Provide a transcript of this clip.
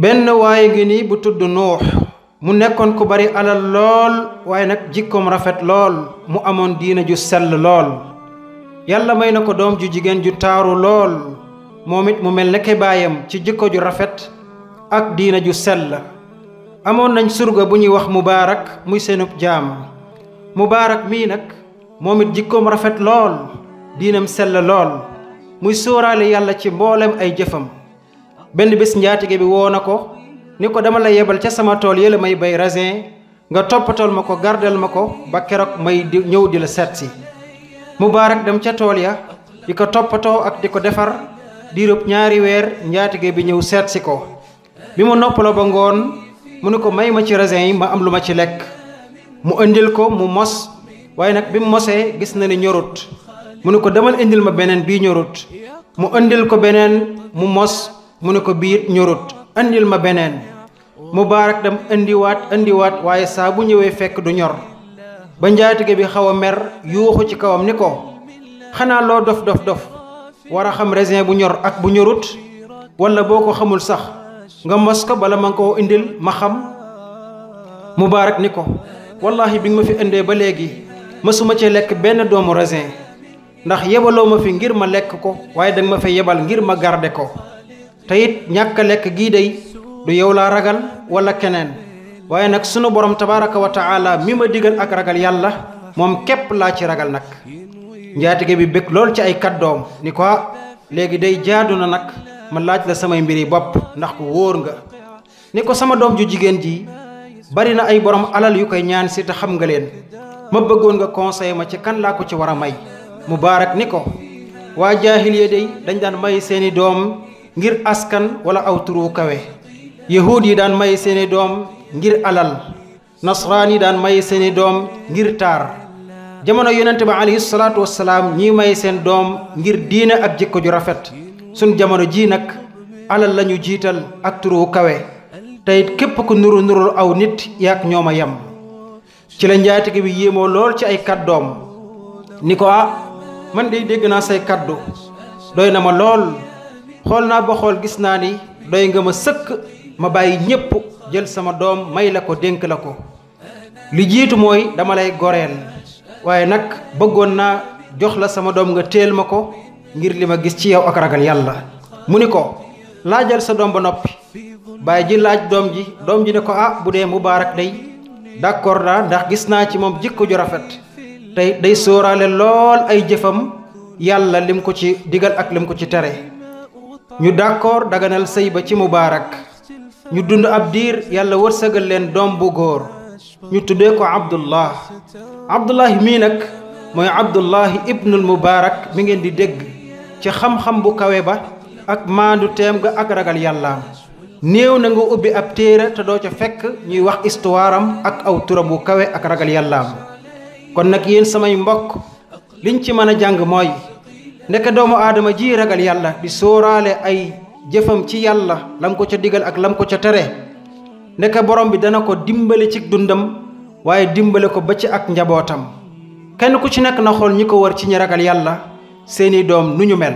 benn waaye ngi ni bu tudd nuux mu nekkoon ku bari alal lool waaye nag jikkoom rafet lool mu amoon diina ju sell lool yàlla may na ko doom ju jigéen ju taaru lool moom it mu mel ne ke baayam ci jikko ju rafet ak diina ju sell amoon nañ surga bu ñuy wax mubaarak muy seenub jaam mubaarak mii nag moom it jikkoom rafet lool diinam sell lool muy sóoraale yàlla ci mboolem ay jëfam benn bés njaatige bi woo na ko ni ko dama la yebal ca sama tool yëla may bay raisin nga toppatool ma ko gardel ma ko ba keroog may ñëw di la seet si mubaarak dem ca tool ya di ko toppatoo ak di ko defar diirub 2 weer njaatige bi ñëw seet si ko bi mu noppaloo ba ngoon mu ne ko may ma ci raisin yi ma am lu ma ci lekk mu indil ko mu mos waaye nag bi mu mosee gis na ni ñorut mu ne ko demal indil ma beneen bii ñorut mu indil ko beneen mu mos mu ne ko biir ñorut indil ma beneen mubaarak dem indiwaat waaye saa bu ñëwee fekk du ñor ba njaatige bi xaw a mer yuuxu ci kawam ni ko xanaa loo dof war a xam raisin bu ñor ak bu ñorut wala boo ko xamul sax nga mos ko bala ma koo indil ma xam mubaarak ni ko wallahi bi nga ma fi indee ba léegi mësuma ci lekk benn doomu raisin ndax yebaloo ma fi ngir ma lekk ko waaye danga ma fa yebal ngir ma garde ko te it ñàkk a lekk gii day du yow laa ragal wala keneen waaye nag sunu borom tabaraka wa taala mi ma digal ak ragal yàlla moom képp laa ci ragal nag njaatige bi bëgg lool ci ay kàddoom ni ko léegi day jaadu na nag ma laaj la samay mbiri bopp ndax ku wóor nga ni ko sama doom ju jigéen ji bari na ay borom alal yu koy ñaan si te xam nga leen ma bëggoon nga conseiller ma ci kan laa ko ci war a may mubaarak ni ko waa jaahiliya day dañ daan may seeni doom ngir askan wala aw turu kawe yahuud yi daan may seeni doom ngir alal nasraan yi daan may seeni doom ngir taar jamono yonente ba alayhi salaatu wassalaam ñii may seen doom ngir diine ak jikko ju rafet sun jamono ji nag alal lañu jiital ak turu kawe tey képp ku nurul aw nit yaak ñooma yem ci la njaatige bi yéemoo lool ci ay kàddoom ni ko man de dégg naa say kàddu doy na ma lool xool naa ba xool gis naa ni doy nga ma sëkk ma bàyyi ñépp jël sama doom may la ko dénk la ko li jiitu mooy dama lay goreel waaye nag bëggoon naa jox la sama doom nga téel ma ko ngir li ma gis ci yow ak ragal yàlla mu ni ko laajal sa doom ba noppi bàyyi ji laaj doom ji ne ko bu dee mubaarak day d'accord naa ndax gis naa ci moom jikko ju rafet tey day sóoraale lool ay jëfam yàlla lim ko ci digal ak lim ko ci tere ñu d'accord daganal sëy ba ci mubaarak ñu dund ab diir yàlla wërsëgal leen doom bu góor ñu tuddee ko abdullahi mii nag mooy abdullahi ibnul mubaarak mi ngeen di dégg ci xam-xam bu kawe ba ak maandu teem ga ak ragal yàllaam néew na nga ubbi ab téere te doo ca fekk ñuy wax histoire am ak aw turam bu kawe ak ragal yàllaam kon nag yéen samay mbokk liñ ci mën a jàng mooy ndeke doomu aadama ji ragal yàlla di sóoraale ay jëfam ci yàlla lam ko ca digal ak lam ko ca tere ndeke borom bi dana ko dimbale ci dundam waaye dimbale ko ba ci ak njabootam kenn ku ci nekk na xool ñi ko wër ci ñi ragal yàlla seeni doom nu ñu mel